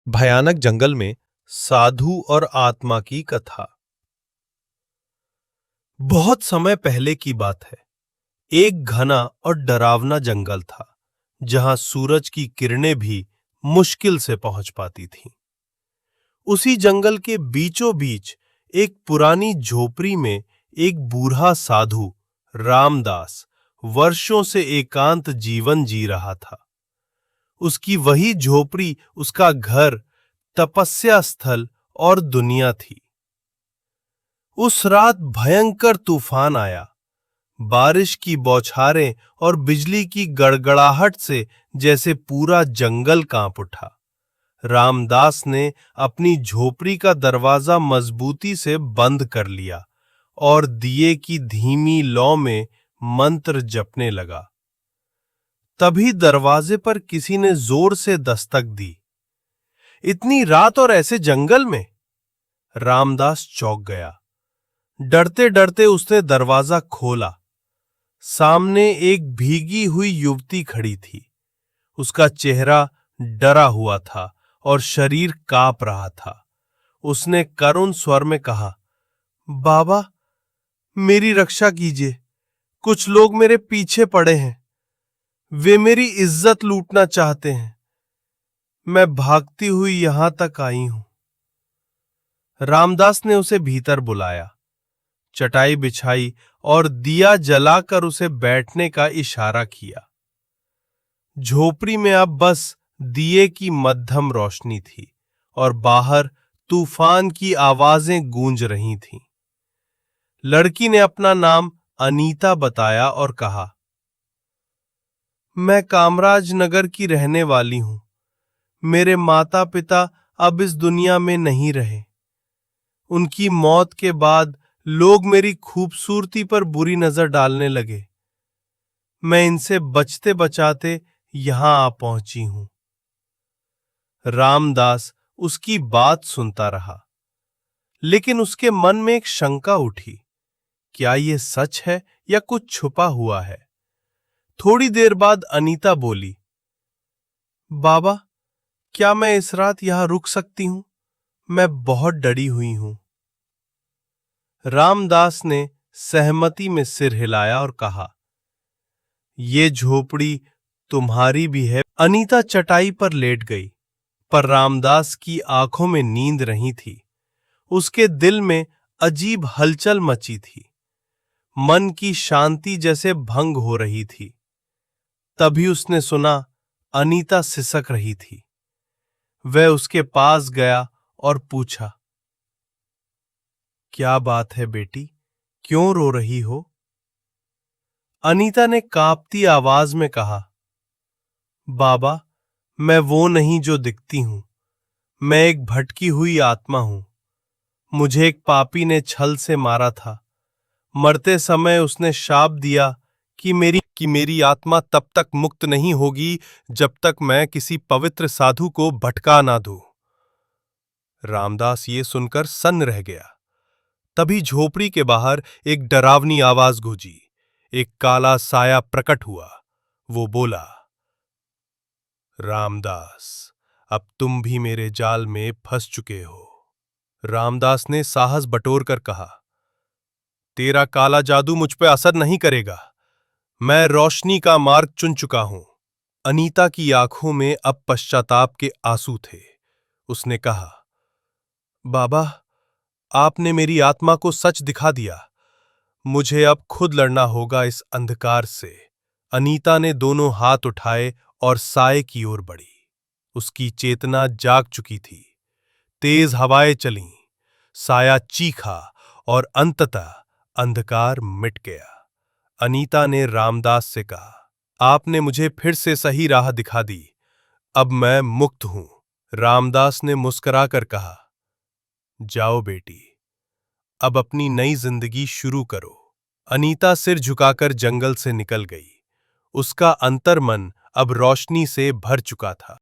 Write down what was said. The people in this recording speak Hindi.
भयानक जंगल में साधु और आत्मा की कथा। बहुत समय पहले की बात है। एक घना और डरावना जंगल था जहां सूरज की किरणें भी मुश्किल से पहुंच पाती थीं। उसी जंगल के बीचों बीच एक पुरानी झोपड़ी में एक बूढ़ा साधु रामदास वर्षों से एकांत जीवन जी रहा था। उसकी वही झोपड़ी उसका घर, तपस्या स्थल और दुनिया थी। उस रात भयंकर तूफान आया। बारिश की बौछारें और बिजली की गड़गड़ाहट से जैसे पूरा जंगल कांप उठा। रामदास ने अपनी झोपड़ी का दरवाजा मजबूती से बंद कर लिया और दिए की धीमी लौ में मंत्र जपने लगा। तभी दरवाजे पर किसी ने जोर से दस्तक दी। इतनी रात और ऐसे जंगल में? रामदास चौंक गया। डरते डरते उसने दरवाजा खोला। सामने एक भीगी हुई युवती खड़ी थी। उसका चेहरा डरा हुआ था और शरीर कांप रहा था। उसने करुण स्वर में कहा, बाबा, मेरी रक्षा कीजिए। कुछ लोग मेरे पीछे पड़े हैं। वे मेरी इज्जत लूटना चाहते हैं। मैं भागती हुई यहां तक आई हूं। रामदास ने उसे भीतर बुलाया, चटाई बिछाई और दिया जलाकर उसे बैठने का इशारा किया। झोपड़ी में अब बस दिए की मध्यम रोशनी थी और बाहर तूफान की आवाजें गूंज रही थीं। लड़की ने अपना नाम अनीता बताया और कहा, मैं कामराज नगर की रहने वाली हूं। मेरे माता पिता अब इस दुनिया में नहीं रहे। उनकी मौत के बाद लोग मेरी खूबसूरती पर बुरी नजर डालने लगे। मैं इनसे बचते बचाते यहां आ पहुंची हूं। रामदास उसकी बात सुनता रहा, लेकिन उसके मन में एक शंका उठी। क्या यह सच है या कुछ छुपा हुआ है? थोड़ी देर बाद अनीता बोली, बाबा, क्या मैं इस रात यहां रुक सकती हूं? मैं बहुत डरी हुई हूं। रामदास ने सहमति में सिर हिलाया और कहा, ये झोपड़ी तुम्हारी भी है। अनीता चटाई पर लेट गई, पर रामदास की आंखों में नींद नहीं थी। उसके दिल में अजीब हलचल मची थी। मन की शांति जैसे भंग हो रही थी। तभी उसने सुना अनीता सिसक रही थी। वह उसके पास गया और पूछा, क्या बात है बेटी, क्यों रो रही हो? अनीता ने कांपती आवाज में कहा, बाबा, मैं वो नहीं जो दिखती हूं। मैं एक भटकी हुई आत्मा हूं। मुझे एक पापी ने छल से मारा था। मरते समय उसने शाप दिया कि मेरी आत्मा तब तक मुक्त नहीं होगी जब तक मैं किसी पवित्र साधु को भटका ना दूं। रामदास ये सुनकर सन्न रह गया। तभी झोपड़ी के बाहर एक डरावनी आवाज गूंजी। एक काला साया प्रकट हुआ। वो बोला, रामदास, अब तुम भी मेरे जाल में फंस चुके हो। रामदास ने साहस बटोरकर कहा, तेरा काला जादू मुझ पर असर नहीं करेगा। मैं रोशनी का मार्ग चुन चुका हूं। अनीता की आंखों में अब पश्चाताप के आंसू थे। उसने कहा, बाबा, आपने मेरी आत्मा को सच दिखा दिया। मुझे अब खुद लड़ना होगा इस अंधकार से। अनीता ने दोनों हाथ उठाए और साए की ओर बढ़ी। उसकी चेतना जाग चुकी थी। तेज हवाएं चलीं, साया चीखा और अंततः अंधकार मिट गया। अनीता ने रामदास से कहा, आपने मुझे फिर से सही राह दिखा दी। अब मैं मुक्त हूं। रामदास ने मुस्कुराकर कहा, जाओ बेटी, अब अपनी नई जिंदगी शुरू करो। अनीता सिर झुकाकर जंगल से निकल गई। उसका अंतर्मन अब रोशनी से भर चुका था।